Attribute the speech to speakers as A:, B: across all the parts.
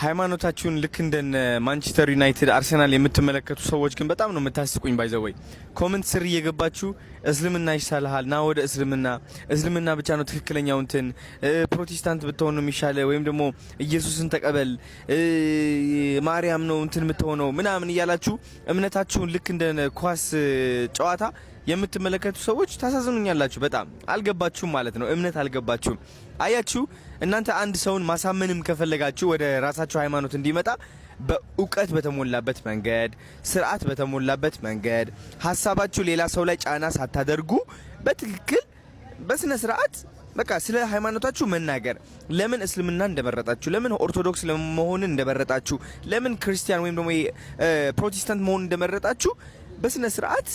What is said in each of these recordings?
A: ሃይማኖታችሁን ልክ እንደ ማንቸስተር ዩናይትድ አርሰናል የምትመለከቱ ሰዎች ግን በጣም ነው የምታስቁኝ። ባይዘወይ ኮሜንት ስር እየገባችሁ እስልምና ይሻልሃል ና ወደ እስልምና ብቻ ነው ትክክለኛው እንትን ፕሮቴስታንት ብትሆን ነው የሚሻለው ወይም ደግሞ ኢየሱስን ተቀበል ማርያም ነው እንትን የምትሆነው ምናምን እያላችሁ እምነታችሁን ልክ እንደ ኳስ ጨዋታ የምትመለከቱ ሰዎች ታሳዝኑኛላችሁ። በጣም አልገባችሁም ማለት ነው። እምነት አልገባችሁም። አያችሁ እናንተ አንድ ሰውን ማሳመንም ከፈለጋችሁ ወደ ራሳችሁ ሃይማኖት እንዲመጣ በእውቀት በተሞላበት መንገድ ስርዓት በተሞላበት መንገድ ሀሳባችሁ ሌላ ሰው ላይ ጫና ሳታደርጉ በትክክል በስነ ስርዓት በቃ ስለ ሃይማኖታችሁ መናገር ለምን እስልምና እንደመረጣችሁ ለምን ኦርቶዶክስ ለመሆን እንደመረጣችሁ ለምን ክርስቲያን ወይም ደግሞ ፕሮቴስታንት መሆን እንደመረጣችሁ በስነ ስርዓት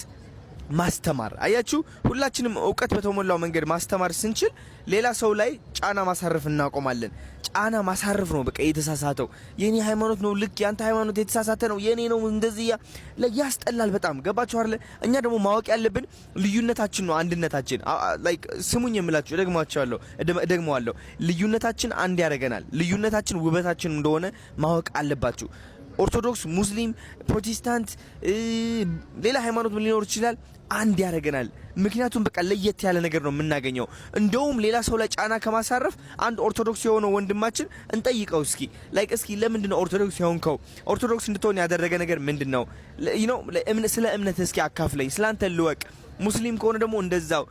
A: ማስተማር። አያችሁ ሁላችንም እውቀት በተሞላው መንገድ ማስተማር ስንችል ሌላ ሰው ላይ ጫና ማሳረፍ እናቆማለን። ጫና ማሳረፍ ነው በቃ የተሳሳተው የኔ ሃይማኖት ነው ልክ ያንተ ሃይማኖት የተሳሳተ ነው የኔ ነው እንደዚህ ያስጠላል በጣም ገባችሁ አይደል? እኛ ደግሞ ማወቅ ያለብን ልዩነታችን ነው አንድነታችን። ላይክ ስሙኝ የምላችሁ ደግመዋለሁ ልዩነታችን አንድ ያደርገናል። ልዩነታችን ውበታችን እንደሆነ ማወቅ አለባችሁ። ኦርቶዶክስ ሙስሊም ፕሮቴስታንት ሌላ ሃይማኖት ሊኖር ይችላል አንድ ያደርገናል። ምክንያቱም በቃ ለየት ያለ ነገር ነው የምናገኘው። እንደውም ሌላ ሰው ላይ ጫና ከማሳረፍ አንድ ኦርቶዶክስ የሆነው ወንድማችን እንጠይቀው እስኪ ለምንድነው ኦርቶዶክስ የሆንከው? ኦርቶዶክስ እንድትሆን ያደረገ ነገር ምንድነው? ስለ እምነት እስኪ አካፍለኝ ስላንተ ልወቅ። ሙስሊም ከሆነ ደግሞ እንደዛው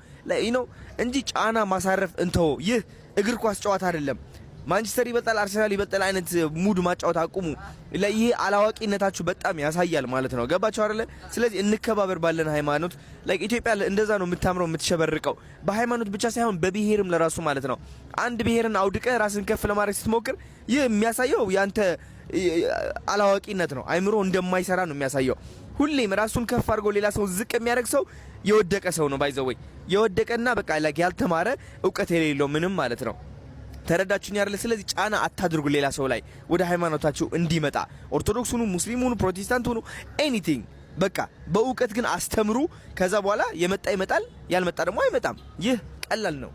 A: እንጂ ጫና ማሳረፍ እንተው። ይህ እግር ኳስ ጨዋታ አይደለም። ማንቸስተር ይበልጣል አርሰናል ይበልጣል አይነት ሙድ ማጫወት አቁሙ። ይሄ አላዋቂነታችሁ በጣም ያሳያል ማለት ነው። ገባችሁ አይደለ? ስለዚህ እንከባበር ባለን ሃይማኖት። ኢትዮጵያ እንደዛ ነው የምታምረው የምትሸበርቀው። በሃይማኖት ብቻ ሳይሆን በብሔርም ለራሱ ማለት ነው። አንድ ብሔርን አውድቀ ራስን ከፍ ለማድረግ ስትሞክር ይህ የሚያሳየው ያንተ አላዋቂነት ነው። አይምሮ እንደማይሰራ ነው የሚያሳየው። ሁሌም ራሱን ከፍ አድርጎ ሌላ ሰው ዝቅ የሚያደርግ ሰው የወደቀ ሰው ነው። ባይዘወይ የወደቀና በቃ ያልተማረ እውቀት የሌለው ምንም ማለት ነው። ተረዳችሁኝ አይደል? ስለዚህ ጫና አታድርጉ ሌላ ሰው ላይ ወደ ሃይማኖታችሁ እንዲመጣ። ኦርቶዶክስ ሁኑ ሙስሊም ሁኑ ፕሮቴስታንት ሁኑ ኤኒቲንግ በቃ በእውቀት ግን አስተምሩ። ከዛ በኋላ የመጣ ይመጣል ያልመጣ ደግሞ አይመጣም። ይህ ቀላል ነው።